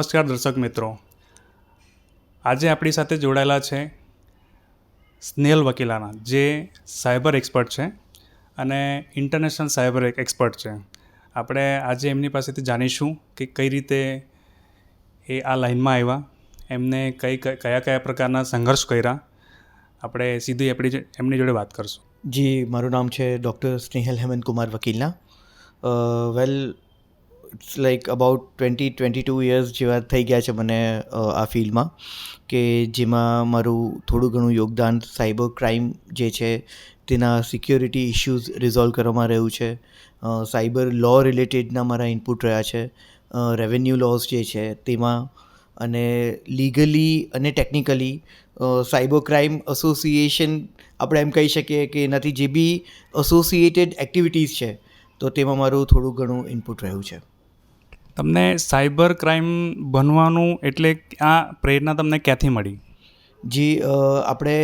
નમસ્કાર દર્શક મિત્રો, આજે આપણી સાથે જોડાયેલા છે સ્નેહલ વકીલાના, જે સાયબર એક્સપર્ટ છે અને ઇન્ટરનેશનલ સાયબર એક્સપર્ટ છે. આપણે આજે એમની પાસેથી જાણીશું કે કઈ રીતે એ આ લાઈનમાં આવ્યા, એમને કયા કયા પ્રકારના સંઘર્ષ કર્યા. આપણે સીધી એમની જોડે વાત કરશું. જી, મારું નામ છે ડૉક્ટર સ્નેહલ હેમંત કુમાર વકીલના. Well, it's like about 22 years જેવા થઈ ગયા છે મને આ ફિલ્ડમાં, કે જેમાં મારું થોડું ઘણું યોગદાન સાયબર ક્રાઇમ જે છે તેના સિક્યોરિટી ઇશ્યુઝ રિઝોલ્વ કરવામાં રહ્યું છે. સાયબર લો રિલેટેડના મારા ઇનપુટ રહ્યા છે, રેવન્યુ લોઝ જે છે તેમાં, અને લીગલી અને ટેકનિકલી સાયબર ક્રાઇમ એસોસિએશન આપણે એમ કહી શકીએ કે એનાથી જે બી એસોસિએટેડ એક્ટિવિટીઝ છે તો તેમાં મારું થોડું ઘણું ઇનપુટ રહ્યું છે. તમને સાયબર ક્રાઇમ બનવાનું એટલે આ પ્રેરણા તમને ક્યાંથી મળી? જી, આપણે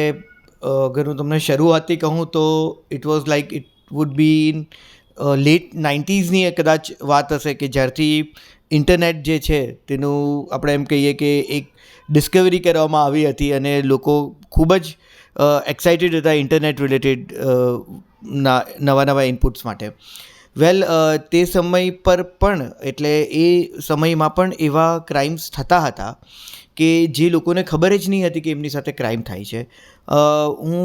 અગર હું તમને શરૂઆતથી કહું તો it was like it would be in late 90sની કદાચ વાત હશે, કે જ્યારથી ઇન્ટરનેટ જે છે તેનું આપણે એમ કહીએ કે એક ડિસ્કવરી કરવામાં આવી હતી અને લોકો ખૂબ જ એક્સાઇટેડ હતા ઇન્ટરનેટ રિલેટેડ નવા ઇનપુટ્સ માટે. વેલ, તે સમય પર પણ, એટલે એ સમયમાં પણ એવા ક્રાઇમ્સ થતા હતા કે જે લોકોને ખબર જ નહીં હતી કે એમની સાથે ક્રાઇમ થાય છે. હું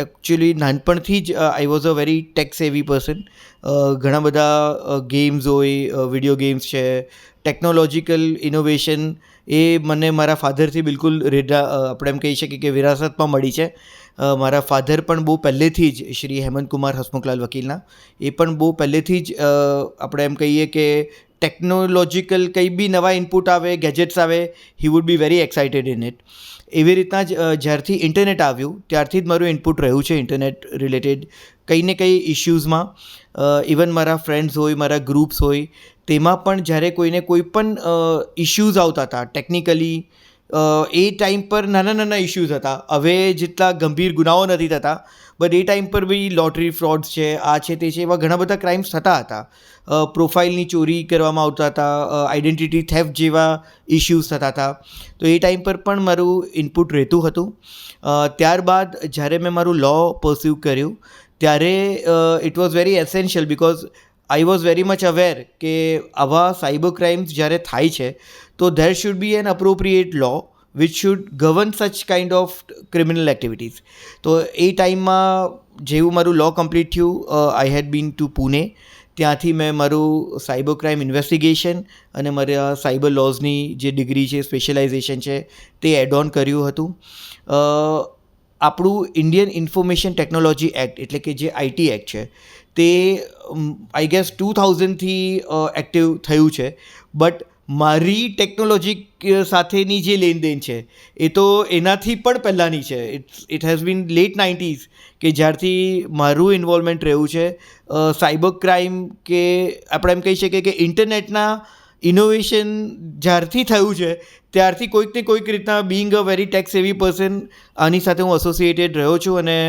એકચ્યુઅલી નાનપણથી જ I was a very tech savvy person. ઘણા બધા ગેમ્સ હોય, વિડીયો ગેમ્સ છે, ટેકનોલોજીકલ ઇનોવેશન એ મને મારા ફાધરથી બિલકુલ આપણે એમ કહી શકીએ કે વિરાસતમાં મળી છે. મારા ફાધર પણ બહુ પહેલેથી જ, શ્રી હેમંત કુમાર હસમુખલાલ વકીલના, એ પણ બહુ પહેલેથી જ આપણે એમ કહીએ કે ટેકનોલોજીકલ કંઈ બી નવા ઇનપુટ આવે, ગેજેટ્સ આવે, he would be very excited in it. એવી રીતના જ જ્યારથી ઇન્ટરનેટ આવ્યું ત્યારથી જ મારું ઇનપુટ રહ્યું છે ઇન્ટરનેટ રિલેટેડ કંઈ ને કંઈ ઇશ્યુઝમાં. ઇવન મારા ફ્રેન્ડ્સ હોય, મારા ગ્રુપ્સ હોય, તેમાં પણ જ્યારે કોઈને કોઈ પણ ઇશ્યુઝ આવતા હતા ટેકનિકલી, એ ટાઈમ પર નાના ઇશ્યુઝ હતા. હવે જેટલા ગંભીર ગુનાઓ નથી થતા, બટ એ ટાઈમ પર બી લોટરી ફ્રોડ્સ છે, આ છે તે છે, એવા ઘણા બધા ક્રાઇમ્સ થતા હતા. પ્રોફાઇલની ચોરી કરવામાં આવતા હતા, આઈડેન્ટિટી થેફ્ટ જેવા ઇશ્યુઝ થતા હતા. તો એ ટાઈમ પર પણ મારું ઇનપુટ રહેતું હતું. ત્યારબાદ જ્યારે મેં મારું લો પરસ્યુ કર્યું ત્યારે it was very essential, because I was very much aware કે આવા સાયબર ક્રાઇમ્સ જ્યારે થાય છે તો there should be an appropriate law which should govern such kind of criminal activities. તો એ ટાઈમમાં જેવું મારું લો કમ્પ્લીટ થયું, આઈ હેડ બીન ટુ પુણે. ત્યાંથી મેં મારું સાયબર ક્રાઇમ ઇન્વેસ્ટિગેશન અને મારા સાયબર લોઝની જે ડિગ્રી છે, સ્પેશિયલાઇઝેશન છે, તે એડ ઓન કર્યું હતું. આપણું ઇન્ડિયન ઇન્ફોર્મેશન ટેકનોલોજી એક્ટ, એટલે કે જે આઈટી એક્ટ છે, તે આઈ ગેસ 2000થી એક્ટિવ થયું છે. બટ મારી ટેકનોલોજી સાથેની જે લેનદેન છે એ તો એનાથી પણ પહેલાંની છે. It has been late 90s કે જ્યારથી મારું ઇન્વોલ્વમેન્ટ રહ્યું છે સાયબર ક્રાઇમ, કે આપણે એમ કહી શકીએ કે ઇન્ટરનેટના ઇનોવેશન જ્યારથી થયું છે ત્યારથી કોઈક ને કોઈક રીતના, being a very tech savvy person, આની સાથે હું એસોસિએટેડ રહ્યો છું. અને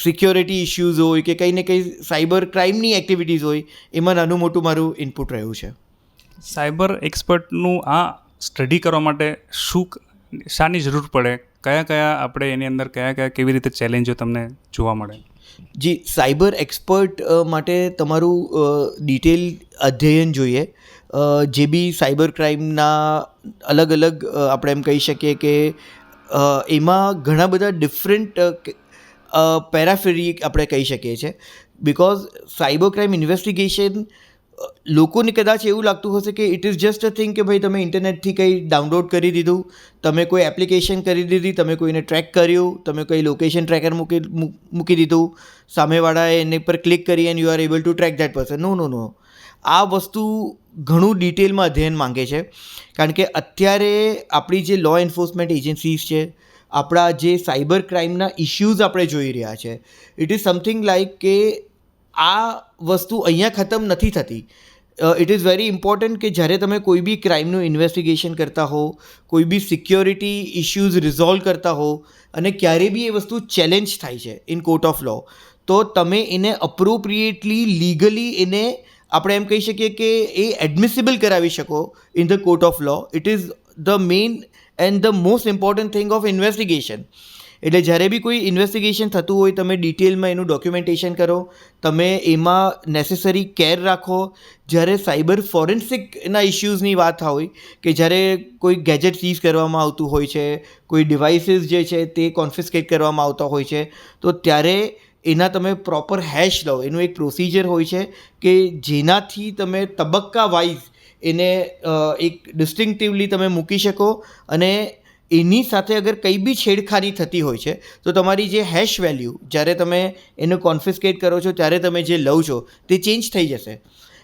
સિક્યોરિટી ઇશ્યુઝ હોય કે કંઈ ને કંઈ સાયબર ક્રાઇમની એક્ટિવિટીઝ હોય, એમાં નાનું મોટું મારું ઇનપુટ રહ્યું છે. સાયબર એક્સપર્ટનું આ સ્ટડી કરવા માટે શાની જરૂર પડે? કયા આપણે એની અંદર કયા કેવી રીતે ચેલેન્જો તમને જોવા મળે? જી, સાયબર એક્સપર્ટ માટે તમારું ડિટેલ અધ્યયન જોઈએ. જે બી સાયબર ક્રાઇમના અલગ આપણે એમ કહી શકીએ કે એમાં ઘણા બધા ડિફરન્ટ પેરાફેરી આપણે કહી શકીએ છીએ. બિકોઝ સાયબર ક્રાઇમ ઇન્વેસ્ટિગેશન, લોકોને કદાચ એવું લાગતું હશે કે it is just a thing કે ભાઈ તમે ઇન્ટરનેટથી કંઈ ડાઉનલોડ કરી દીધું, તમે કોઈ એપ્લિકેશન કરી દીધી, તમે કોઈને ટ્રેક કર્યું, તમે કોઈ લોકેશન ટ્રેકર મૂકી દીધું, સામેવાળાએ એની પર ક્લિક કરી and you are able to track that person. No. આ વસ્તુ ઘણું ડિટેલમાં અધ્યયન માંગે છે. કારણ કે અત્યારે આપણી જે લો એન્ફોર્સમેન્ટ એજન્સીઝ છે, આપણા જે સાયબર ક્રાઇમના ઇશ્યુઝ આપણે જોઈ રહ્યા છે, ઇટ ઇઝ સમથિંગ લાઈક કે આ વસ્તુ અહીંયા ખતમ નથી થતી. ઇટ ઇઝ વેરી ઇમ્પોર્ટન્ટ કે જ્યારે તમે કોઈ બી ક્રાઇમનું ઇન્વેસ્ટિગેશન કરતા હો, કોઈ બી સિક્યોરિટી ઇશ્યુઝ રિઝોલ્વ કરતા હો, અને ક્યારે બી એ વસ્તુ ચેલેન્જ થાય છે ઇન કોર્ટ ઓફ લો, તો તમે એને અપ્રોપ્રિએટલી લીગલી એને આપણે એમ કહી શકીએ કે એ એડમિસિબલ કરાવી શકો in the court of law. It is the main and the most important thing of investigation. એટલે જ્યારે બી કોઈ ઇન્વેસ્ટિગેશન થતું હોય, તમે ડિટેલમાં એનું ડોક્યુમેન્ટેશન કરો, તમે એમાં નેસેસરી કેર રાખો. જ્યારે સાયબર ફોરેન્સિકના ઇશ્યુઝની વાત હોય કે જ્યારે કોઈ ગેજેટ સીઝ કરવામાં આવતું હોય છે, કોઈ ડિવાઇસીસ જે છે તે કોન્ફિસ્કેટ કરવામાં આવતા હોય છે, તો ત્યારે એના તમે પ્રોપર હેશ લો. એનું એક પ્રોસિજર હોય છે કે જેનાથી તમે તબક્કા વાઇઝ એને એક ડિસ્ટિંક્ટિવલી તમે મૂકી શકો, અને એની સાથે અગર કંઈ બી છેડખાની થતી હોય છે તો તમારી જે હેશ વેલ્યુ જ્યારે તમે એને કોન્ફિસ્કેટ કરો છો ત્યારે તમે જે લઉં છો તે ચેન્જ થઈ જશે.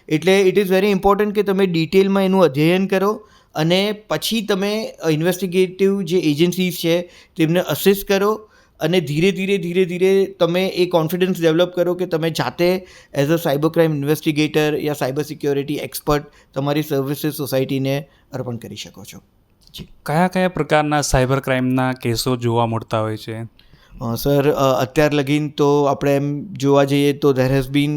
એટલે ઇટ ઇઝ વેરી ઇમ્પોર્ટન્ટ કે તમે ડિટેલમાં એનું અધ્યયન કરો અને પછી તમે ઇન્વેસ્ટિગેટિવ જે એજન્સીઝ છે તેમને અસિસ્ટ કરો, અને ધીરે ધીરે તમે એ કોન્ફિડન્સ ડેવલપ કરો કે તમે જાતે as a cyber crime investigator yeah cyber security expert તમારી સર્વિસીસ સોસાયટીને અર્પણ કરી શકો છો. કયા કયા પ્રકારના સાયબર ક્રાઇમના કેસો જોવા મળતા હોય છે? સર, અત્યાર લગીન તો આપણે એમ જોવા જઈએ તો there has been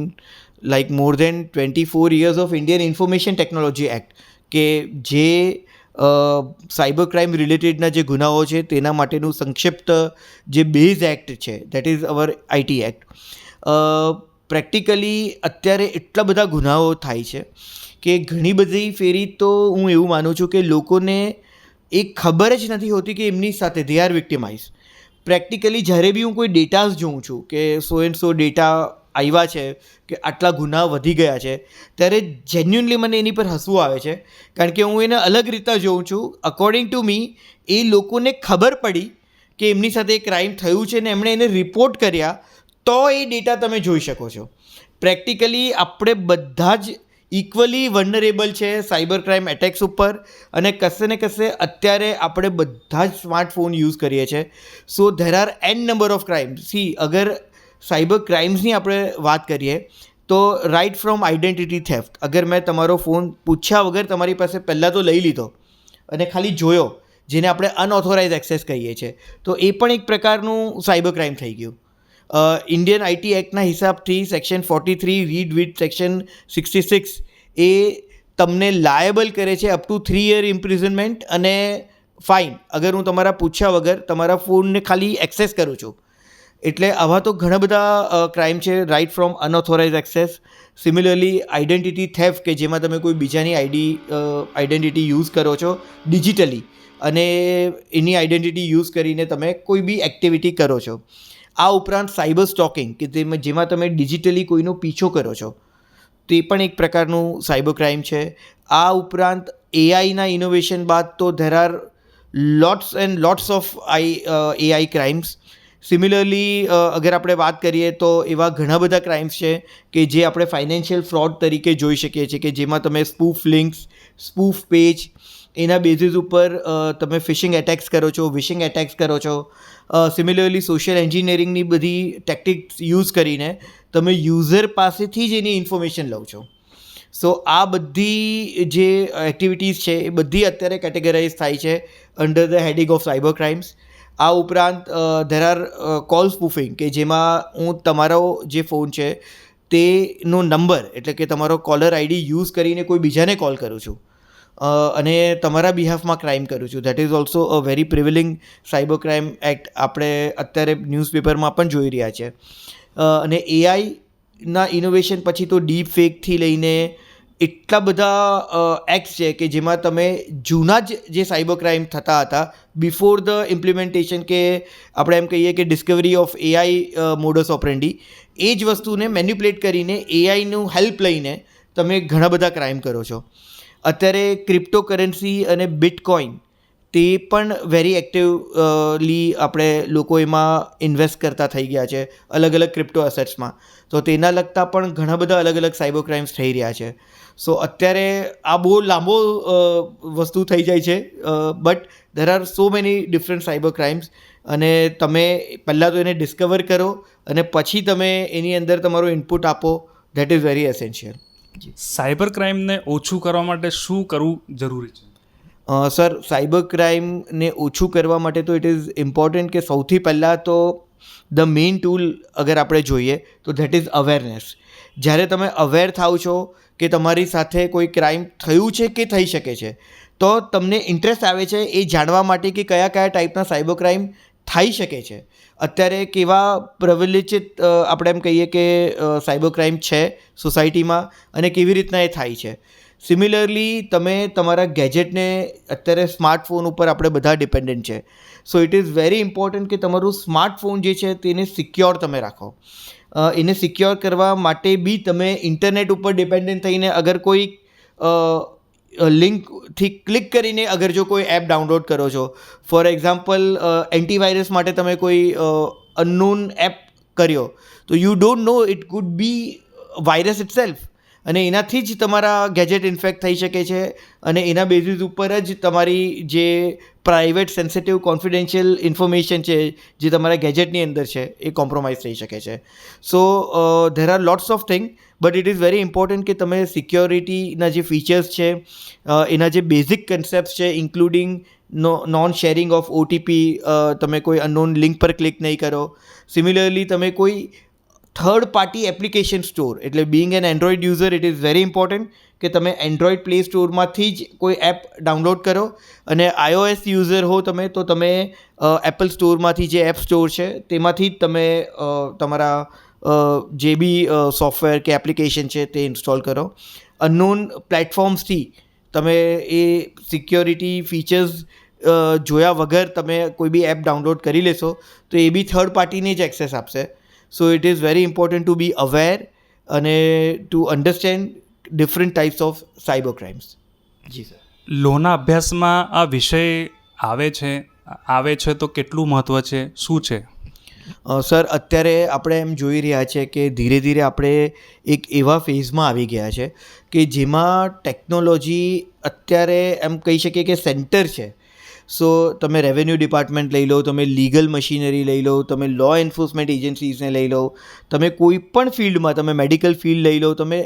like more than 24 years of Indian information technology act, કે જે સાયબર ક્રાઇમ રિલેટેડના જે ગુનાઓ છે તેના માટેનું સંક્ષિપ્ત જે બેઝ એક્ટ છે, that is our IT act. Practically અત્યારે એટલા બધા ગુનાઓ થાય છે કે ઘણી બધી ફેરી તો હું એવું માનું છું કે લોકોને એ ખબર જ નથી હોતી કે એમની સાથે દે આર વિક્ટિમાઇઝ. પ્રેક્ટિકલી જ્યારે બી હું કોઈ ડેટાઝ જોઉં છું કે સો એન્ડ સો ડેટા આવ્યા છે કે આટલા ગુના વધી ગયા છે, ત્યારે જેન્યુઅનલી મને એની પર હસવું આવે છે, કારણ કે હું એને અલગ રીતે જોઉં છું. અકોર્ડિંગ ટુ મી એ લોકોને ખબર પડી કે એમની સાથે ક્રાઇમ થયું છે ને એમણે એને રિપોર્ટ કર્યા, તો એ ડેટા તમે જોઈ શકો છો. પ્રેક્ટિકલી આપણે બધા જ ઇક્વલી વલ્નરેબલ છે સાયબર ક્રાઇમ એટેક્સ ઉપર, અને કશે ને કશે અત્યારે આપણે બધા જ સ્માર્ટફોન યુઝ કરીએ છીએ. So there are an number of crime. See, અગર સાયબર ક્રાઇમ્સની આપણે વાત કરીએ તો રાઇટ ફ્રોમ આઈડેન્ટિટી થેફ્ટ, અગર મેં તમારો ફોન પૂછ્યા વગર તમારી પાસે પહેલાં તો લઈ લીધો અને ખાલી જોયો, જેને આપણે અનઓથોરાઇઝ એક્સેસ કહીએ છીએ, તો એ પણ એક પ્રકારનું સાયબર ક્રાઇમ થઈ ગયું. ઇન્ડિયન આઈટી એક્ટના હિસાબથી સેક્શન 43 રીડ વિથ સેક્શન 66 એ તમને લાયેબલ કરે છે અપ ટુ 3 year ઇમ્પ્રિઝનમેન્ટ અને ફાઇન, અગર હું તમારા પૂછ્યા વગર તમારા ફોનને ખાલી એક્સેસ કરું છું. એટલે આવા તો ઘણા બધા ક્રાઇમ છે, right from unauthorised access. Similarly identity theft, કે જેમાં તમે કોઈ બીજાની આઈડેન્ટિટી યુઝ કરો છો ડિજિટલી, અને એની આઈડેન્ટિટી યુઝ કરીને તમે કોઈ બી એક્ટિવિટી કરો છો. આ ઉપરાંત સાયબર સ્ટોકિંગ, કે જેમાં તમે ડિજિટલી કોઈનો પીછો કરો છો, તે પણ એક પ્રકારનું સાયબર ક્રાઇમ છે. આ ઉપરાંત એઆઈના ઇનોવેશન બાદ તો there are lots and lots of AI crimes. Similarly અગર આપણે વાત કરીએ તો એવા ઘણા બધા ક્રાઇમ્સ છે કે જે આપણે ફાઇનાન્શિયલ ફ્રોડ તરીકે જોઈ શકીએ છીએ, કે જેમાં તમે સ્પૂફ લિંક્સ, સ્પૂફ પેજ, એના બેઝિસ ઉપર તમે ફિશિંગ એટેક્સ કરો છો, વિશિંગ એટેક્સ કરો છો. સિમિલરલી સોશિયલ એન્જિનિયરિંગની બધી ટેક્ટિક્સ યુઝ કરીને તમે યુઝર પાસેથી જ એની ઇન્ફોર્મેશન લો છો. સો આ બધી જે એક્ટિવિટીઝ છે એ બધી અત્યારે કેટેગરાઇઝ થાય છે under the heading of cyber crimes. આ ઉપરાંત ધેર આર કોલ સ્પૂફિંગ, કે જેમાં હું તમારો જે ફોન છે તેનો નંબર, એટલે કે તમારો કોલર આઈડી યુઝ કરીને કોઈ બીજાને કોલ કરું છું અને તમારા બિહાફમાં ક્રાઇમ કરું છું. That is also a very prevailing cyber crime act આપણે અત્યારે ન્યૂઝપેપરમાં પણ જોઈ રહ્યા છે. અને એઆઈના ઇનોવેશન પછી તો ડીપ ફેકથી લઈને એટલા બધા એક્ટ્સ છે કે જેમાં તમે જૂના જ જે સાયબર ક્રાઇમ થતા હતા બિફોર ધ ઇમ્પ્લિમેન્ટેશન, કે આપણે એમ કહીએ કે discovery of AI modus operandi, એ જ વસ્તુને મેન્યુપ્યુલેટ કરીને એઆઈનું હેલ્પ લઈને તમે ઘણા બધા ક્રાઇમ કરો છો. અત્યારે ક્રિપ્ટોકરન્સી અને બિટકોઇન તે પણ વેરી એક્ટિવલી આપણે લોકો એમાં ઇન્વેસ્ટ કરતા થઈ ગયા છે અલગ અલગ ક્રિપ્ટો એસેટ્સમાં. તો તેના લગતા પણ ઘણા બધા અલગ અલગ સાયબર ક્રાઇમ્સ થઈ રહ્યા છે. સો અત્યારે આ બહુ લાંબો વસ્તુ થઈ જાય છે, but there are so many different cyber crimes, અને તમે પહેલાં તો એને ડિસ્કવર કરો અને પછી તમે એની અંદર તમારો ઇનપુટ આપો. That is very essential. Cyber ક્રાઇમને ઓછું કરવા માટે શું કરવું જરૂરી છે? સર, સાયબર ક્રાઇમને ઓછું કરવા માટે તો ઇટ ઇઝ ઇમ્પોર્ટન્ટ કે સૌથી પહેલાં તો ધ મેઇન ટૂલ અગર આપણે જોઈએ તો ધેટ ઇઝ અવેરનેસ. જ્યારે તમે અવેર થાવ છો કે તમારી સાથે કોઈ ક્રાઇમ થયું છે કે થઈ શકે છે, તો તમને ઇન્ટરેસ્ટ આવે છે એ જાણવા માટે કે કયા કયા ટાઈપના સાયબર ક્રાઇમ થઈ શકે છે. અત્યારે કેવા પ્રવલિત આપણે એમ કહીએ કે સાયબર ક્રાઇમ છે સોસાયટીમાં અને કેવી રીતના એ થાય છે. સિમિલરલી તમે તમારા ગેજેટને, અત્યારે સ્માર્ટફોન ઉપર આપણે બધા ડિપેન્ડન્ટ છે, so it is very important કે તમારું સ્માર્ટફોન જે છે તેને સિક્યોર તમે રાખો. એને સિક્યોર કરવા માટે બી તમે ઇન્ટરનેટ ઉપર ડિપેન્ડન્ટ થઈને અગર કોઈ લિંકથી ક્લિક કરીને અગર જો કોઈ એપ ડાઉનલોડ કરો છો, ફોર એક્ઝામ્પલ એન્ટીવાયરસ માટે તમે કોઈ અનનોન એપ કર્યો, તો you don't know it could B virus itself, અને એનાથી જ તમારા ગેજેટ ઇન્ફેક્ટ થઈ શકે છે અને એના બેઝિસ ઉપર જ તમારી જે પ્રાઇવેટ સેન્સિટિવ કોન્ફિડેન્શિયલ ઇન્ફોર્મેશન છે જે તમારા ગેજેટની અંદર છે એ કોમ્પ્રોમાઇઝ થઈ શકે છે. So there are lots of thing, but it is very important કે તમે સિક્યોરિટીના જે ફીચર્સ છે, એના જે બેઝિક કન્સેપ્ટ છે, including non sharing of OTP, તમે કોઈ અનનોન લિંક પર ક્લિક નહીં કરો. સિમિલરલી તમે કોઈ થર્ડ પાર્ટી એપ્લિકેશન સ્ટોર, એટલે being an Android user it is very important કે તમે એન્ડ્રોઈડ પ્લે સ્ટોરમાંથી જ કોઈ એપ ડાઉનલોડ કરો, અને iOS યુઝર હો તમે તો તમે એપલ સ્ટોરમાંથી જે એપ સ્ટોર છે તેમાંથી જ તમે તમારા જે બી સોફ્ટવેર કે એપ્લિકેશન છે તે ઇન્સ્ટોલ કરો. અનનોન પ્લેટફોર્મ્સથી તમે એ સિક્યોરિટી ફીચર્સ જોયા વગર તમે કોઈ બી એપ ડાઉનલોડ કરી લેશો તો એ બી થર્ડ પાર્ટીને જ એક્સેસ આપશે. So it is very important to be aware અને to understand different types of cyber crimes. જી સર. લોના અભ્યાસમાં આ વિષય આવે છે તો કેટલું મહત્ત્વ છે, શું છે? સર, અત્યારે આપણે એમ જોઈ રહ્યા છે કે ધીરે ધીરે આપણે એક એવા ફેઝમાં આવી ગયા છે કે જેમાં ટેકનોલોજી અત્યારે એમ કહી શકીએ કે સેન્ટર છે. સો તમે રેવન્યુ ડિપાર્ટમેન્ટ લઈ લો, તમે લીગલ મશીનરી લઈ લો, તમે લો એન્ફોર્સમેન્ટ એજન્સીઝને લઈ લો, તમે કોઈ પણ ફિલ્ડમાં, તમે મેડિકલ ફિલ્ડ લઈ લો, તમે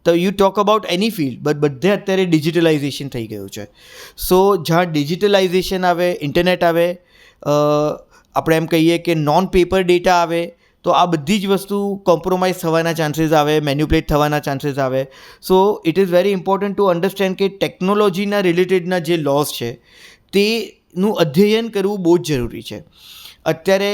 you talk about any field, but બધે અત્યારે ડિજિટલાઇઝેશન થઈ ગયું છે. સો જ્યાં ડિજિટલાઇઝેશન આવે, ઇન્ટરનેટ આવે, આપણે એમ કહીએ કે નોન પેપર ડેટા આવે, તો આ બધી જ વસ્તુ કોમ્પ્રોમાઇઝ થવાના ચાન્સીસ આવે, મેન્યુપ્લેટ થવાના ચાન્સીસ આવે. સો it is very important to understand કે ટેકનોલોજીના રિલેટેડના જે લોસ છે તેનું અધ્યયન કરવું બહુ જ જરૂરી છે. અત્યારે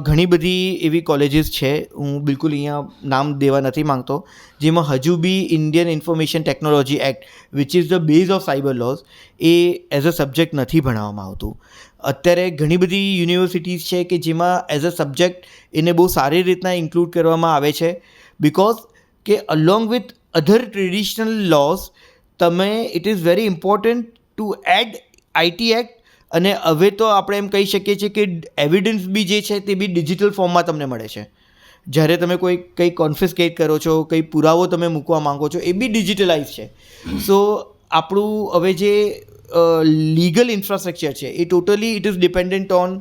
ઘણી બધી એવી કોલેજીસ છે, હું બિલકુલ અહીંયા નામ દેવા નથી માંગતો, જેમાં હજુ બી Indian information technology act which is the base of cyber laws એ એઝ અ સબ્જેક્ટ નથી ભણાવવામાં આવતું. અત્યારે ઘણી બધી યુનિવર્સિટીઝ છે કે જેમાં એઝ અ સબ્જેક્ટ એને બહુ સારી રીતના ઇન્ક્લુડ કરવામાં આવે છે, બિકોઝ કે along with other traditional laws તમે it is very important to add IT act. અને હવે તો આપણે એમ કહી શકીએ છીએ કે એવિડન્સ બી જે છે તે બી ડિજિટલ ફોર્મમાં તમને મળે છે. જ્યારે તમે કંઈ કોન્ફિસ્કેટ કરો છો, કંઈ પુરાવો તમે મૂકવા માંગો છો, એ બી ડિજિટલાઇઝ છે. સો આપણું હવે જે લીગલ ઇન્ફ્રાસ્ટ્રક્ચર છે એ totally it is dependent on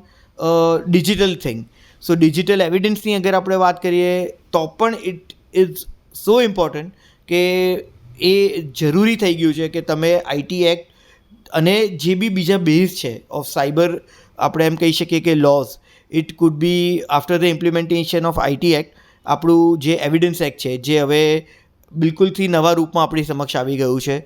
digital thing. So digital એવિડન્સની અગર આપણે વાત કરીએ તો પણ ઇટ ઇઝ સો ઇમ્પોર્ટન્ટ કે એ જરૂરી થઈ ગયું છે કે તમે IT એક્ટ અને જે બી બીજા બેઝ છે ઓફ સાયબર, આપણે એમ કહી શકીએ કે lose, it could B after the implementation of IT act, આપણું જે એવિડન્સ એક્ટ છે જે હવે બિલકુલથી નવા રૂપમાં આપણી સમક્ષ આવી ગયું છે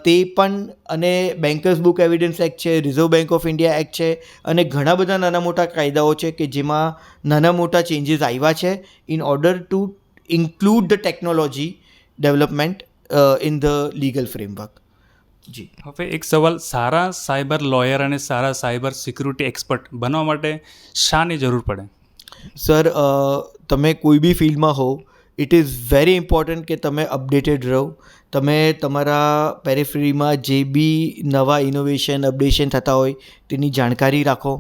તે પણ, અને બેન્કર્સ બુક એવિડન્સ એક્ટ છે, reserve bank of India act છે, અને ઘણા બધા નાના મોટા કાયદાઓ છે કે જેમાં નાના મોટા ચેન્જીસ આવ્યા છે in order to include the technology development in the legal framework. જી. હવે એક સવાલ, સારા સાયબર લોયર અને સારા સાયબર સિક્યુરિટી એક્સપર્ટ બનવા માટે શાની જરૂર પડે? સર, તમે કોઈ બી ફિલ્ડમાં હો, ઇટ ઇઝ વેરી ઇમ્પોર્ટન્ટ કે તમે અપડેટેડ રહો. તમે તમારા પેરિફેરીમાં જે બી નવા ઇનોવેશન, અપડેશન થતા હોય તેની જાણકારી રાખો.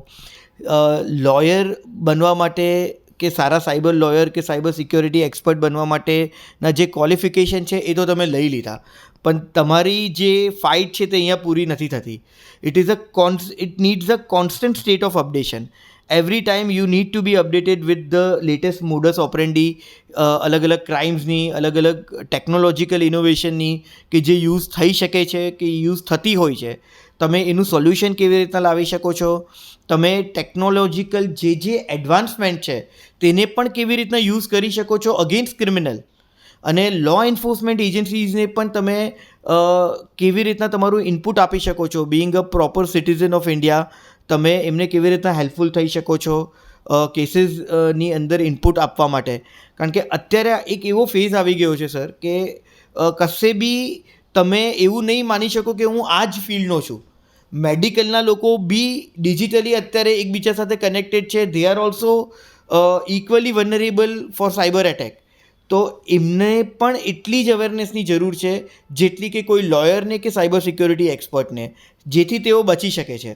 લોયર બનવા માટે કે સારા સાયબર લોયર કે સાયબર સિક્યોરિટી એક્સપર્ટ બનવા માટેના જે ક્વોલિફિકેશન છે એ તો તમે લઈ લીધા, પણ તમારી જે ફાઇટ છે તે અહીંયા પૂરી નથી થતી. It needs a constant state of updation. Every time you need to be updated with the latest modus operandi, અલગ અલગ ક્રાઇમ્સની, અલગ અલગ ટેકનોલોજીકલ ઇનોવેશનની કે જે યુઝ થઈ શકે છે કે યુઝ થતી હોય છે. તમે એનું સોલ્યુશન કેવી રીતના લાવી શકો છો, તમે ટેકનોલોજીકલ જે એડવાન્સમેન્ટ છે તેને પણ કેવી રીતના યુઝ કરી શકો છો અગેન્સ્ટ ક્રિમિનલ, અને લો એન્ફોર્સમેન્ટ એજન્સીઝને પણ તમે કેવી રીતના તમારું ઇનપુટ આપી શકો છો, being a proper citizen of India તમે એમને કેવી રીતના હેલ્પફુલ થઈ શકો છો કેસીસની અંદર ઇનપુટ આપવા માટે. કારણ કે અત્યારે એક એવો ફેઝ આવી ગયો છે સર કે કશે બી તમે એવું નહીં માની શકો કે હું આ જ ફિલ્ડનો છું. મેડિકલના લોકો બી ડિજિટલી અત્યારે એકબીજા સાથે કનેક્ટેડ છે. They are also equally vulnerable for cyber attack. તો એમને પણ એટલી જ અવેરનેસની જરૂર છે જેટલી કે કોઈ લોયરને કે સાયબર સિક્યોરિટી એક્સપર્ટને, જેથી તેઓ બચી શકે છે.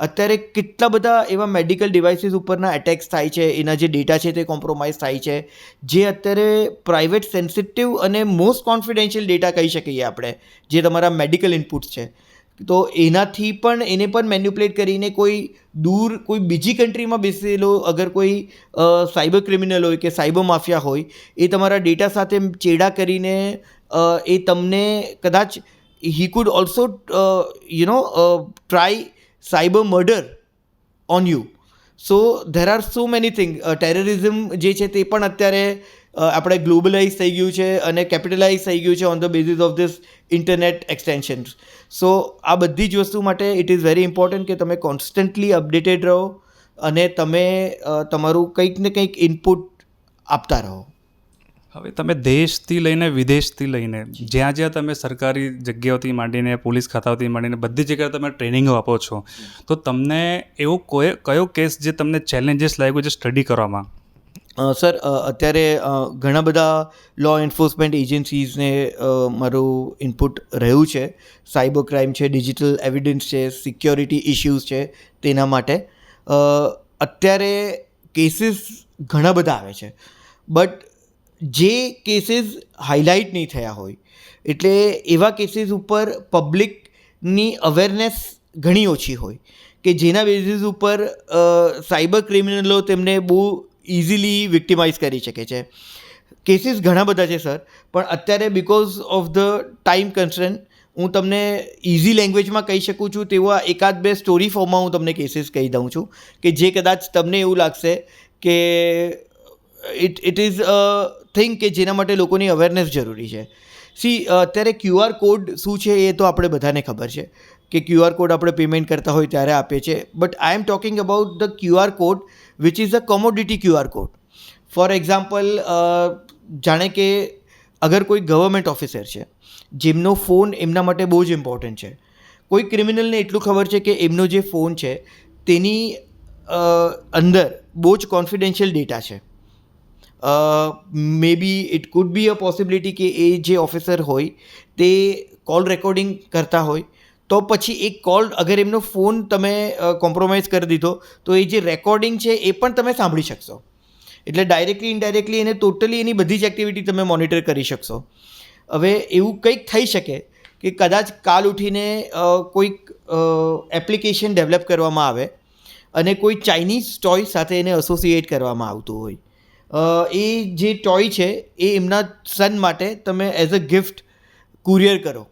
અત્યારે કેટલા બધા એવા મેડિકલ ડિવાઇસીસ ઉપરના એટેક્સ થાય છે, એના જે ડેટા છે તે કોમ્પ્રોમાઇઝ થાય છે, જે અત્યારે પ્રાઇવેટ સેન્સિટિવ અને મોસ્ટ કોન્ફિડેન્શિયલ ડેટા કહી શકીએ આપણે, જે તમારા મેડિકલ ઇનપુટ્સ છે. તો એનાથી પણ એને પણ મેન્યુપ્યુલેટ કરીને કોઈ દૂર કોઈ બીજી કન્ટ્રીમાં બેસેલો અગર કોઈ સાયબર ક્રિમિનલ હોય કે સાયબર માફિયા હોય, એ તમારા ડેટા સાથે ચેડા કરીને એ તમને કદાચ he could also try cyber murder on you. So there are so many thing. Terrorism જે છે તે પણ અત્યારે આપણે ગ્લોબલાઇઝ થઈ ગયું છે અને કેપિટલાઇઝ થઈ ગયું છે on the basis of this internet extensions. So આ બધી જ વસ્તુ માટે ઇટ ઇઝ વેરી ઇમ્પોર્ટન્ટ કે તમે કોન્સ્ટન્ટલી અપડેટેડ રહો અને તમે તમારું કંઈક ને કંઈક ઇનપુટ આપતા રહો. હવે તમે દેશથી લઈને વિદેશથી લઈને જ્યાં જ્યાં તમે સરકારી જગ્યાઓથી માંડીને પોલીસ ખાતાઓથી માંડીને બધી જગ્યાએ તમે ટ્રેનિંગો આપો છો, તો તમને એવો કયો કેસ જે તમને ચેલેન્જીસ લાગ્યો છે સ્ટડી કરવામાં? સર અત્યારે ઘણા બધા લો એન્ફોર્સમેન્ટ એજન્સીઝને મારું ઇનપુટ રહ્યું છે. સાયબર ક્રાઇમ છે, ડિજિટલ એવિડન્સ છે, સિક્યોરિટી ઇશ્યુઝ છે, તેના માટે અત્યારે કેસીસ ઘણા બધા આવે છે. બટ જે કેસીસ હાઇલાઇટ નહીં થયા હોય, એટલે એવા કેસીસ ઉપર પબ્લિકની અવેરનેસ ઘણી ઓછી હોય કે જેના બેઝિસ ઉપર સાયબર ક્રિમિનલો તેમને બહુ ઇઝીલી વિક્ટિમાઇઝ કરી શકે છે. કેસીસ ઘણા બધા છે સર, પણ અત્યારે because of the time constraint હું તમને ઇઝી લેંગ્વેજમાં કહી શકું છું તેવા એકાદ બે સ્ટોરી ફોર્મમાં હું તમને કેસીસ કહી દઉં છું કે જે કદાચ તમને એવું લાગશે કે ઇટ ઇઝ અ થિંગ કે જેના માટે લોકોની અવેરનેસ જરૂરી છે. સી અત્યારે QR કોડ શું છે એ તો આપણે બધાને ખબર છે કે QR કોડ આપણે પેમેન્ટ કરતા હોય ત્યારે આપીએ છીએ. But I am talking about the QR code which is a commodity QR code. For example, જાણે કે અગર કોઈ ગવર્મેન્ટ ઓફિસર છે જેમનો ફોન એમના માટે બહુ જ ઇમ્પોર્ટન્ટ છે, કોઈ ક્રિમિનલને એટલું ખબર છે કે એમનો જે ફોન છે તેની અંદર બહુ જ કોન્ફિડેન્શિયલ ડેટા છે. May be it could be a possibility કે એ જે ઓફિસર હોય તે કોલ રેકોર્ડિંગ કરતા હોય, તો પછી એક કોલ અગર એમનો ફોન તમે કોમ્પ્રોમાઇઝ કરી દીધો તો એ જે રેકોર્ડિંગ છે એ પણ તમે સાંભળી શકશો. એટલે ડાયરેક્ટલી ઇનડાયરેક્ટલી એને ટોટલી એની બધી જ એક્ટિવિટી તમે મોનિટર કરી શકશો. હવે એવું કંઈક થઈ શકે કે કદાચ કાલ ઉઠીને કોઈક એપ્લિકેશન ડેવલપ કરવામાં આવે અને કોઈ ચાઇનીઝ ટોય સાથે એને એસોસિએટ કરવામાં આવતું હોય. એ જે ટોય છે એ એમના સન માટે તમે એઝ અ ગિફ્ટ કુરિયર કરો.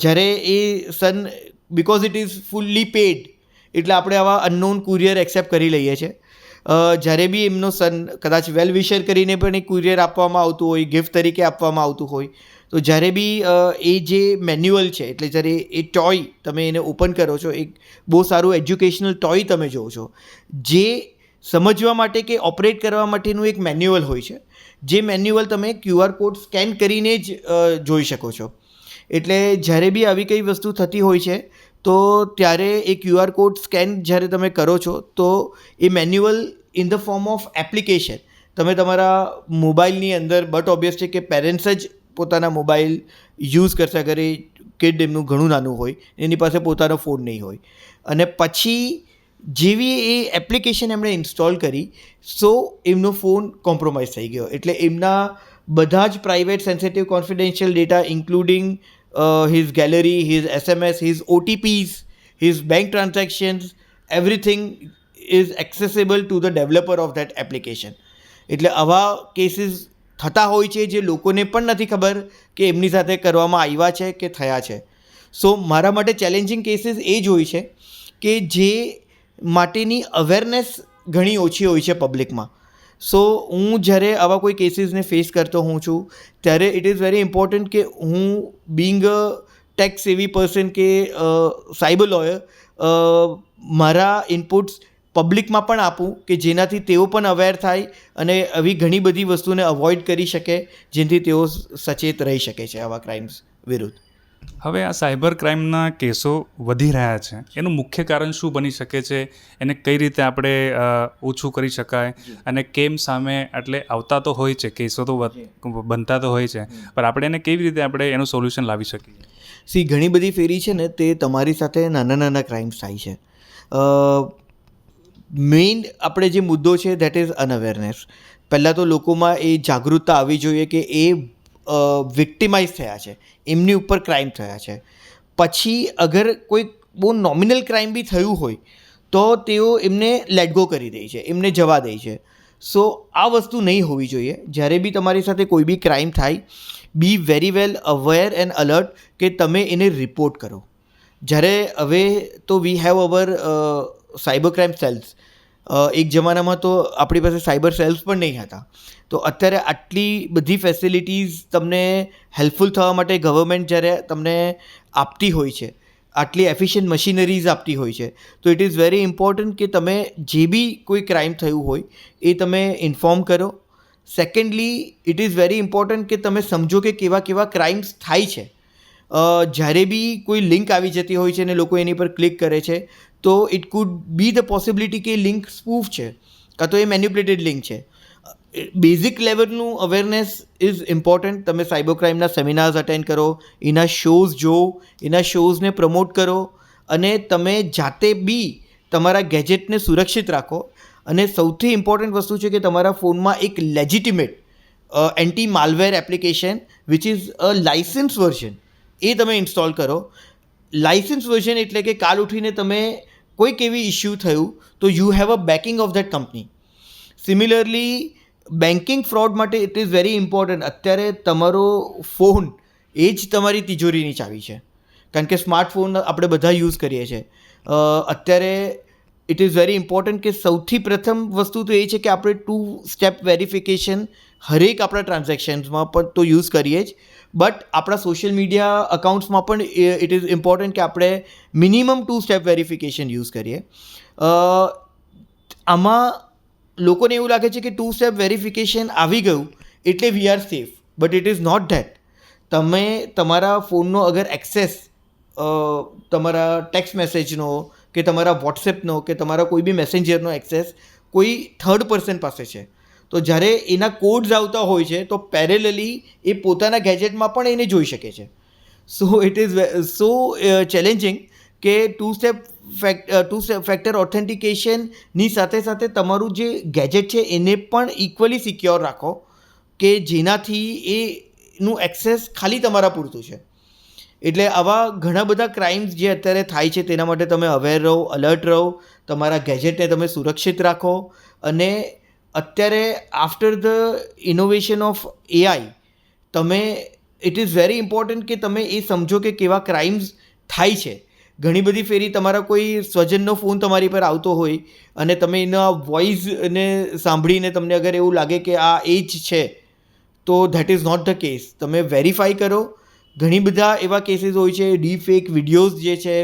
જ્યારે એ સન, because it is fully paid, એટલે આપણે આવા અનનોન કુરિયર એક્સેપ્ટ કરી લઈએ છીએ. જ્યારે બી એમનો સન કદાચ વેલ વિશર કરીને પણ એ કુરિયર આપવામાં આવતું હોય, ગિફ્ટ તરીકે આપવામાં આવતું હોય, તો જ્યારે બી એ જે મેન્યુઅલ છે, એટલે જ્યારે એ ટોય તમે એને ઓપન કરો છો, એક બહુ સારું એજ્યુકેશનલ ટોય તમે જોવો છો, જે સમજવા માટે કે ઓપરેટ કરવા માટેનું એક મેન્યુઅલ હોય છે, જે મેન્યુઅલ તમે QR કોડ સ્કેન કરીને જ જોઈ શકો છો. એટલે જ્યારે બી આવી કઈ વસ્તુ થતી હોય છે તો ત્યારે એ QR કોડ સ્કેન જ્યારે તમે કરો છો તો એ manual in the form of application તમે તમારા મોબાઈલની અંદર, બટ ઓબ્વિયસ છે કે પેરેન્ટ્સ જ પોતાના મોબાઈલ યુઝ કરશે અગર એ કિડ એમનું ઘણું નાનું હોય, એની પાસે પોતાનો ફોન નહીં હોય, અને પછી જેવી એ એપ્લિકેશન એમણે ઇન્સ્ટોલ કરી, સો એમનો ફોન કોમ્પ્રોમાઇઝ થઈ ગયો. એટલે એમના બધા જ private sensitive confidential data including his gallery, his SMS, his OTPs, his bank transactions, everything is accessible to the developer of that application. એટલે આવા કેસીસ થતા હોય છે જે લોકોને પણ નથી ખબર કે એમની સાથે કરવામાં આવ્યા છે કે થયા છે. સો મારા માટે ચેલેન્જિંગ કેસીસ એ જ હોય છે કે જે માટેની અવેરનેસ ઘણી ઓછી હોય છે પબ્લિકમાં. સો હું જ્યારે આવા કોઈ કેસીસને ફેસ કરતો હોઉં છું ત્યારે ઇટ ઇઝ વેરી ઇમ્પોર્ટન્ટ કે હું being a tech savvy person કે સાયબર લોયર મારા ઇનપુટ્સ પબ્લિકમાં પણ આપું કે જેનાથી તેઓ પણ અવેર થાય અને આવી ઘણી બધી વસ્તુને અવોઇડ કરી શકે જેનાથી તેઓ સચેત રહી શકે છે આવા ક્રાઇમ્સ વિરુદ્ધ. હવે આ સાયબર ક્રાઇમના કેસો વધી રહ્યા છે, એનું મુખ્ય કારણ શું બની શકે છે? એને કઈ રીતે આપણે ઓછું કરી શકાય અને કેમ સામે એટલે આવતા તો હોય છે કેસો તો બનતા તો હોય છે, પણ આપણે એને કેવી રીતે આપણે એનું સોલ્યુશન લાવી શકીએ? સી ઘણી બધી ફેરી છે ને તે તમારી સાથે નાના નાના ક્રાઇમ્સ થાય છે. મેઇન આપણે જે મુદ્દો છે દેટ ઇઝ અનઅવેરનેસ. પહેલાં તો લોકોમાં એ જાગૃતતા આવવી જોઈએ કે એ વિક્ટિમાઇઝ થયા છે, એમની ઉપર ક્રાઇમ થયા છે. પછી અગર કોઈ બહુ નોમિનલ ક્રાઇમ બી થયું હોય તો તેઓ એમને લેટ ગો કરી દે છે, એમને જવા દે છે. સો આ વસ્તુ નહીં હોવી જોઈએ. જ્યારે બી તમારી સાથે કોઈ બી ક્રાઇમ થાય, be very well aware and alert કે તમે એને રિપોર્ટ કરો. જ્યારે હવે તો we have our cyber crime cells. એક જમાનામાં તો આપણી પાસે સાયબર સેલ્સ પણ નહીં હતા. તો અત્યારે આટલી બધી ફેસિલિટીઝ તમને હેલ્પફુલ થવા માટે ગવર્મેન્ટ જ્યારે તમને આપતી હોય છે, આટલી એફિશિયન્ટ મશીનરીઝ આપતી હોય છે, તો ઇટ ઇઝ વેરી ઇમ્પોર્ટન્ટ કે તમે જે બી કોઈ ક્રાઇમ થયું હોય એ તમે ઇન્ફોર્મ કરો. Secondly it is very important કે તમે સમજો કે કેવા કેવા ક્રાઇમ્સ થાય છે. જ્યારે બી કોઈ લિંક આવી જતી હોય છે અને લોકો એની પર ક્લિક કરે છે તો it could be the possibility કે લિંક સ્પૂફ છે કાં તો એ મેન્યુપ્યુલેટેડ લિંક છે. બેઝિક લેવલનું અવેરનેસ ઇઝ ઇમ્પોર્ટન્ટ. તમે સાયબર ક્રાઇમના સેમિનાર્સ અટેન્ડ કરો, એના શોઝ જુઓ, એના શોઝને પ્રમોટ કરો અને તમે જાતે બી તમારા ગેજેટને સુરક્ષિત રાખો. અને સૌથી ઇમ્પોર્ટન્ટ વસ્તુ છે કે તમારા ફોનમાં એક legitimate anti malware application which is a license version એ તમે ઇન્સ્ટોલ કરો. લાઇસન્સ વર્ઝન એટલે કે કાલ ઉઠીને તમે કોઈક એવી ઇસ્યુ થયું તો you have a backing of that company. Similarly banking fraud માટે ઇટ ઇઝ વેરી ઇમ્પોર્ટન્ટ. અત્યારે તમારો ફોન એ જ તમારી તિજોરીની ચાવી છે, કારણ કે સ્માર્ટફોન આપણે બધા યુઝ કરીએ છીએ. અત્યારે ઇટ ઇઝ વેરી ઇમ્પોર્ટન્ટ કે સૌથી પ્રથમ વસ્તુ તો એ છે કે આપણે 2 સ્ટેપ વેરિફિકેશન હરેક આપણા ટ્રાન્ઝેક્શન્સમાં પણ તો યુઝ કરીએ જ, બટ આપણા સોશિયલ મીડિયા અકાઉન્ટ્સમાં પણ ઇટ ઇઝ ઇમ્પોર્ટન્ટ કે આપણે મિનિમમ 2 સ્ટેપ વેરિફિકેશન યુઝ કરીએ. આમાં લોકોને એવું લાગે છે કે 2 સ્ટેપ વેરિફિકેશન આવી ગયું એટલે we are safe, but it is not that. તમે તમારા ફોનનો અગર એક્સેસ તમારા ટેક્સ્ટ મેસેજનો કે તમારા વોટ્સએપનો કે તમારા કોઈ બી મેસેન્જરનો એક્સેસ કોઈ થર્ડ પર્સન પાસે છે, તો જ્યારે એના કોડ્સ આવતા હોય છે તો પેરેલલી એ પોતાના ગેજેટમાં પણ એને જોઈ શકે છે. So it is so challenging કે ટુ સ્ટેપ ફેક્ટર ઓથેન્ટિકેશનની સાથે સાથે તમારું જે ગેજેટ છે એને પણ ઇક્વલી સિક્યોર રાખો કે જેનાથી એનું એક્સેસ ખાલી તમારા પૂરતું છે. એટલે આવા ઘણા બધા ક્રાઇમ્સ જે અત્યારે થાય છે તેના માટે તમે અવેર રહો, અલર્ટ રહો, તમારા ગેજેટને તમે સુરક્ષિત રાખો. અને અત્યારે after the innovation of AI તમે ઇટ ઇઝ વેરી ઇમ્પોર્ટન્ટ કે તમે એ સમજો કે કેવા ક્રાઇમ્સ થાય છે. ઘણી બધી ફેરી તમારા કોઈ સ્વજનનો ફોન તમારી પર આવતો હોય અને તમે એના વોઇસને સાંભળીને તમને અગર એવું લાગે કે આ એ જ છે તો that is not the case. તમે વેરીફાઈ કરો. ઘણી બધા એવા કેસીસ હોય છે, ડીપ ફેક વિડીયોઝ જે છે,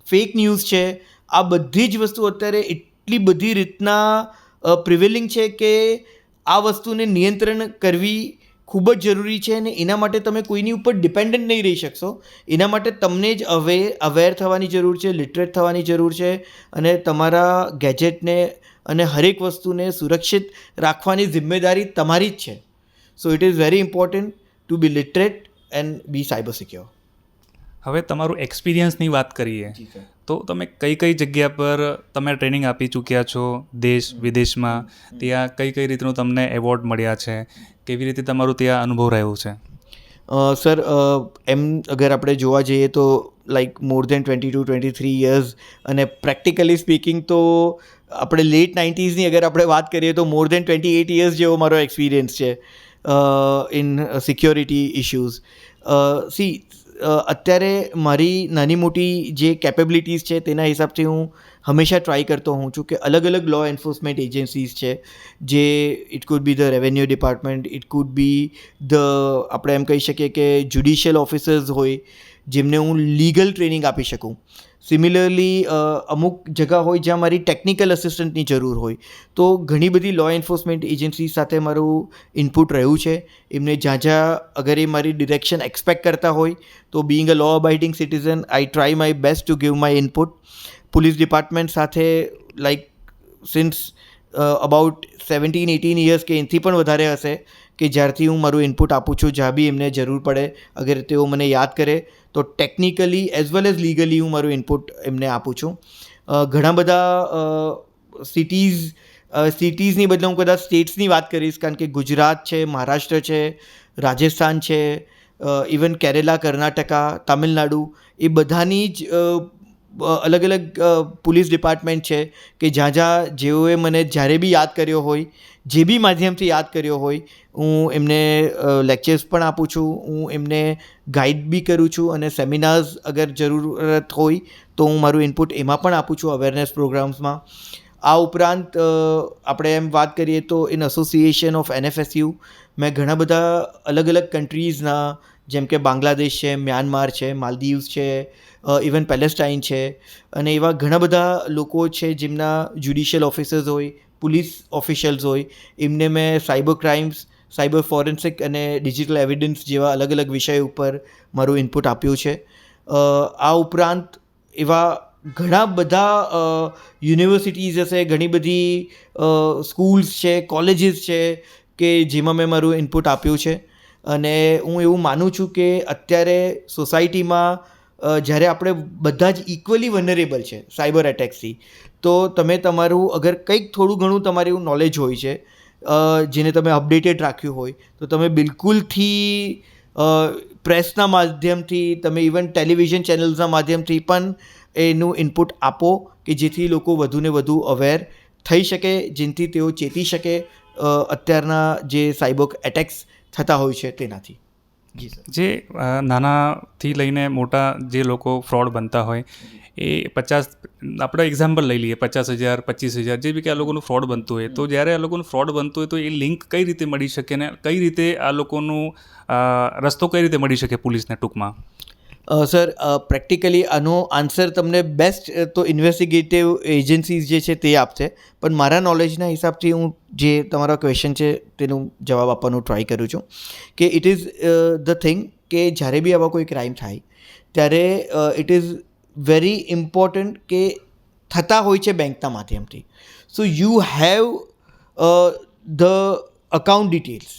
ફેક ન્યૂઝ છે, આ બધી જ વસ્તુ અત્યારે એટલી બધી રીતના પ્રિવેલિંગ છે કે આ વસ્તુને નિયંત્રણ કરવી ખૂબ જ જરૂરી છે. અને એના માટે તમે કોઈની ઉપર ડિપેન્ડન્ટ નહીં રહી શકશો. એના માટે તમને જ અવેર થવાની જરૂર છે, લિટરેટ થવાની જરૂર છે અને તમારા ગેજેટને અને હરેક વસ્તુને સુરક્ષિત રાખવાની જિમ્મેદારી તમારી જ છે. So it is very important to be literate and be cyber secure. હવે તમારું એક્સપિરિયન્સની વાત કરીએ તો તમે કઈ કઈ જગ્યા પર તમે ટ્રેનિંગ આપી ચૂક્યા છો, દેશ વિદેશમાં, ત્યાં કઈ કઈ રીતનું તમને એવોર્ડ મળ્યા છે, કેવી રીતે તમારું ત્યાં અનુભવ રહ્યું છે? સર એમ અગર આપણે જોવા જઈએ તો લાઈક મોર દેન 22-23 યર્સ, અને પ્રેક્ટિકલી સ્પીકિંગ તો આપણે લેટ 90sની અગર આપણે વાત કરીએ તો મોર દેન 28 યર્સ જેવો મારો એક્સપિરિયન્સ છે ઇન સિક્યોરિટી ઇશ્યુઝ. સી અત્યારે મારી નાની મોટી જે કેપેબિલિટીઝ છે તેના હિસાબથી હું હંમેશા ટ્રાય કરતો હોઉં છું કે અલગ અલગ લો એન્ફોર્સમેન્ટ એજન્સીઝ છે, જે it could be the revenue department, it could બી આપણે એમ કહી શકીએ કે જ્યુડિશિયલ ઓફિસર્સ હોય જેમને હું લીગલ ટ્રેનિંગ આપી શકું. સિમિલરલી અમુક જગા હોય જ્યાં મારી ટેકનિકલ અસિસ્ટન્ટની જરૂર હોય, તો ઘણી બધી લો એન્ફોર્સમેન્ટ એજન્સી સાથે મારું ઇનપુટ રહ્યું છે. એમને જ્યાં અગર એ મારી ડિરેક્શન એક્સપેક્ટ કરતા હોય તો being a law abiding citizen I try my best to give my input. Police department સાથે લાઈક સિન્સ અબાઉટ 17-18 યર્સ કે એનાથી પણ વધારે હશે કે જ્યારથી હું મારું ઇનપુટ આપું છું, જ્યાં બી એમને જરૂર પડે, અગર તેઓ મને યાદ કરે તો technically as well as legally હું મારું ઇનપુટ એમને આપું છું. ઘણા બધા સિટીઝની બદલે હું કદાચ સ્ટેટ્સની વાત કરીશ, કારણ કે ગુજરાત છે, મહારાષ્ટ્ર છે, રાજસ્થાન છે, ઇવન કેરેલા, કર્ણાટકા, તામિલનાડુ, એ બધાની જ અલગ અલગ પોલીસ ડિપાર્ટમેન્ટ છે કે જ્યાં જેઓએ મને જ્યારે બી યાદ કર્યો હોય, જે બી માધ્યમથી યાદ કર્યો હોય, હું એમને લેક્ચર્સ પણ આપું છું, હું એમને ગાઈડ બી કરું છું, અને સેમિનાર્સ અગર જરૂરત હોય તો હું મારું ઇનપુટ એમાં પણ આપું છું, અવેરનેસ પ્રોગ્રામ્સમાં. આ ઉપરાંત આપણે એમ વાત કરીએ તો ઇન એસોસિએશન ઓફ NFSU મેં ઘણા બધા અલગ અલગ કન્ટ્રીઝના, જેમ કે બાંગ્લાદેશ છે, મ્યાનમાર છે, માલદીવ્સ છે, ઇવન પેલેસ્ટાઇન છે, અને એવા ઘણા બધા લોકો છે જેમના જ્યુડિશિયલ ઓફિસર્સ હોય, પોલીસ ઓફિશિયલ્સ હોય, એમને મેં સાયબર ક્રાઇમ્સ, સાયબર ફોરેન્સિક અને ડિજિટલ એવિડન્સ જેવા અલગ અલગ વિષય ઉપર મારું ઇનપુટ આપ્યું છે. આ ઉપરાંત એવા ઘણા બધા યુનિવર્સિટીઝ હશે, ઘણી બધી સ્કૂલ્સ છે, કોલેજીસ છે કે જેમાં મેં મારું ઇનપુટ આપ્યું છે. અને હું એવું માનું છું કે અત્યારે સોસાયટીમાં જ્યારે આપણે બધા જ ઇક્વલી વનરેબલ છે સાયબર એટેક્સથી, તો તમે તમારું અગર કંઈક થોડું ઘણું તમારું નોલેજ હોય છે, જેને તમે અપડેટેડ રાખ્યું હોય, તો તમે બિલકુલથી પ્રેસના માધ્યમથી, તમે ઇવન ટેલિવિઝન ચેનલ્સના માધ્યમથી પણ એનું ઇનપુટ આપો કે જેથી લોકો વધુને વધુ અવેર થઈ શકે, જેનાથી તેઓ ચેતી શકે અત્યારના જે સાયબર એટેક્સ થતા હોય છે તેનાથી. જી સર. જે નાનાથી લઈને મોટા જે લોકો ફ્રોડ બનતા હોય એ 50, આપણે એક્ઝામ્પલ લઈ લઈએ, 50,000, 25,000 જે બી કે આ લોકોનું ફ્રોડ બનતું હોય, તો જ્યારે આ લોકોનું ફ્રોડ બનતું હોય તો એ લિંક કઈ રીતે મળી શકે ને કઈ રીતે આ લોકોનું રસ્તો કઈ રીતે મળી શકે પોલીસને ટૂંકમાં? સર, પ્રેક્ટિકલી આનો આન્સર તમને બેસ્ટ તો ઇન્વેસ્ટિગેટિવ એજન્સીઝ જે છે તે આપશે, પણ મારા નોલેજના હિસાબથી હું જે તમારો ક્વેશ્ચન છે તેનું જવાબ આપવાનું ટ્રાય કરું છું કે ઇટ ઇઝ ધ થિંગ કે જ્યારે બી આવા કોઈ ક્રાઇમ થાય ત્યારે ઇટ ઇઝ વેરી ઇમ્પોર્ટન્ટ કે થતા હોય છે બેંકના માધ્યમથી. So you have the account details,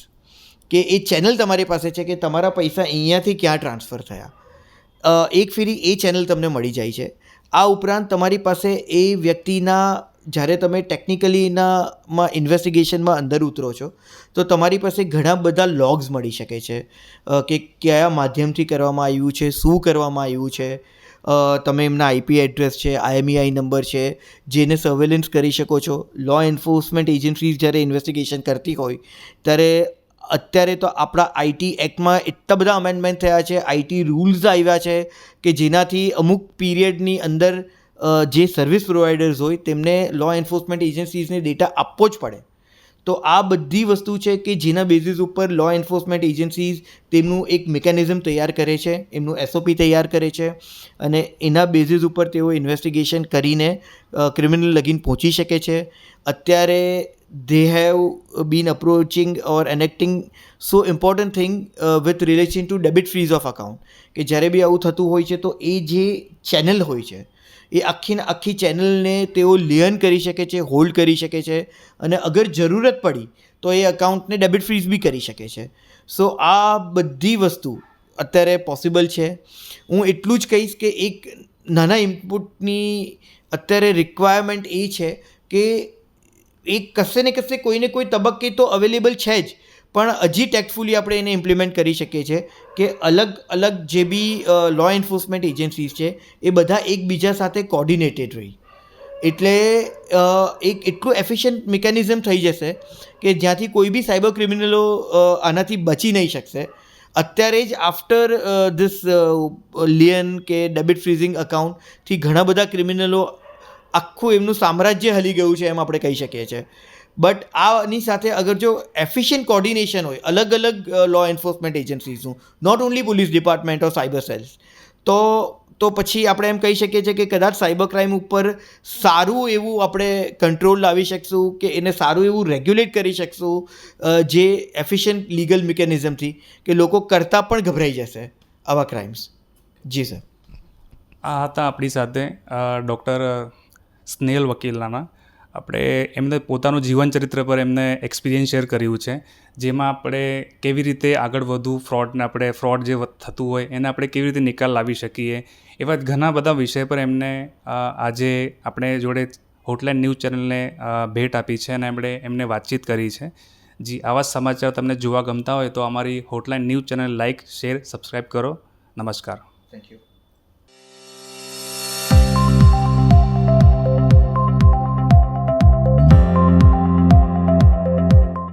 કે એ ચેનલ તમારી પાસે છે કે તમારા પૈસા અહીંયાથી ક્યાં ટ્રાન્સફર થયા, એક ફેરી એ ચેનલ તમને મળી જાય છે. આ ઉપરાંત તમારી પાસે એ વ્યક્તિના, જ્યારે તમે ટેકનિકલી એનામાં ઇન્વેસ્ટિગેશનમાં અંદર ઉતરો છો તો તમારી પાસે ઘણા બધા લોગ્સ મળી શકે છે કે કયા માધ્યમથી કરવામાં આવ્યું છે, શું કરવામાં આવ્યું છે, તમે એમના IP એડ્રેસ છે, IMEI નંબર છે, જેને સર્વેલન્સ કરી શકો છો. લો એન્ફોર્સમેન્ટ એજન્સીઝ જ્યારે ઇન્વેસ્ટિગેશન કરતી હોય ત્યારે અત્યારે તો આપણા IT એક્ટમાં એટલા બધા અમેન્ડમેન્ટ થયા છે, IT રૂલ્સ આવ્યા છે કે જેનાથી અમુક પીરિયડની અંદર જે સર્વિસ પ્રોવાઈડર્સ હોય તેમને લો એન્ફોર્સમેન્ટ એજન્સીઝને ડેટા આપવો જ પડે. તો આ બધી વસ્તુ છે કે જેના બેઝિસ ઉપર લો એન્ફોર્સમેન્ટ એજન્સીઝ તેમનું એક મિકેનિઝમ તૈયાર કરે છે, એમનું SOP તૈયાર કરે છે, અને એના બેઝિસ ઉપર તેઓ ઇન્વેસ્ટિગેશન કરીને ક્રિમિનલ લગીન પહોંચી શકે છે. અત્યારે they have been approaching or enacting so important thing with relation to debit freeze of account, કે જ્યારે બી આવું થતું હોય છે તો એ જે ચેનલ હોય છે એ આખી ચેનલને તેઓ લિયન કરી શકે છે, હોલ્ડ કરી શકે છે, અને અગર જરૂરત પડી તો એ અકાઉન્ટને ડેબિટ ફ્રીઝ બી કરી શકે છે. સો આ બધી વસ્તુ અત્યારે પોસિબલ છે. હું એટલું જ કહીશ કે એક નાના ઇનપુટની અત્યારે રિક્વાયરમેન્ટ એ છે કે એ કશે ને કશે કોઈને કોઈ તબક્કે તો અવેલેબલ છે જ, પણ હજી ટેક્ટફુલી આપણે એને ઇમ્પ્લિમેન્ટ કરી શકીએ છીએ કે અલગ અલગ જે બી લો એન્ફોર્સમેન્ટ એજન્સીઝ છે એ બધા એકબીજા સાથે કોર્ડિનેટેડ રહી, એટલે એક એટલું એફિશિયન્ટ મિકેનિઝમ થઈ જશે કે જ્યાંથી કોઈ બી સાયબર ક્રિમિનલો આનાથી બચી નહીં શકશે. અત્યારે જ આફ્ટર ધીસ લિયન કે ડેબિટ ફ્રીઝિંગ અકાઉન્ટથી ઘણા બધા ક્રિમિનલો આખું એમનું સામ્રાજ્ય હલી ગયું છે એમ આપણે કહી શકીએ છીએ. બટ આની સાથે અગર જો એફિશિયન્ટ કોર્ડિનેશન હોય અલગ અલગ લો એન્ફોર્સમેન્ટ એજન્સીઝનું, not only police department or cyber cells, તો પછી આપણે એમ કહી શકીએ છીએ કે કદાચ સાયબર ક્રાઇમ ઉપર સારું એવું આપણે કંટ્રોલ લાવી શકશું કે એને સારું એવું રેગ્યુલેટ કરી શકશું જે એફિશિયન્ટ લીગલ મિકેનિઝમથી, કે લોકો કરતાં પણ ગભરાઈ જશે આવા ક્રાઇમ્સ. જી સર. આ હતા આપણી સાથે ડૉક્ટર સ્નેહલ વકીલાના. આપણે એમને પોતાનું જીવનચરિત્ર પર એમને એક્સપિરિયન્સ શેર કર્યું છે, જેમાં આપણે કેવી રીતે આગળ વધવું, ફ્રોડ જે થતું હોય એને આપણે કેવી રીતે નિકાલ લાવી શકીએ, એવા ઘણા બધા વિષય પર એમને આજે આપણે જોડે હોટલાઇન ન્યૂઝ ચેનલને ભેટ આપી છે અને આપણે એમને વાતચીત કરી છે. જી, આવા સમાચાર તમને જોવા ગમતા હોય તો અમારી hotline news channel like, share, subscribe કરો. નમસ્કાર. Thank you.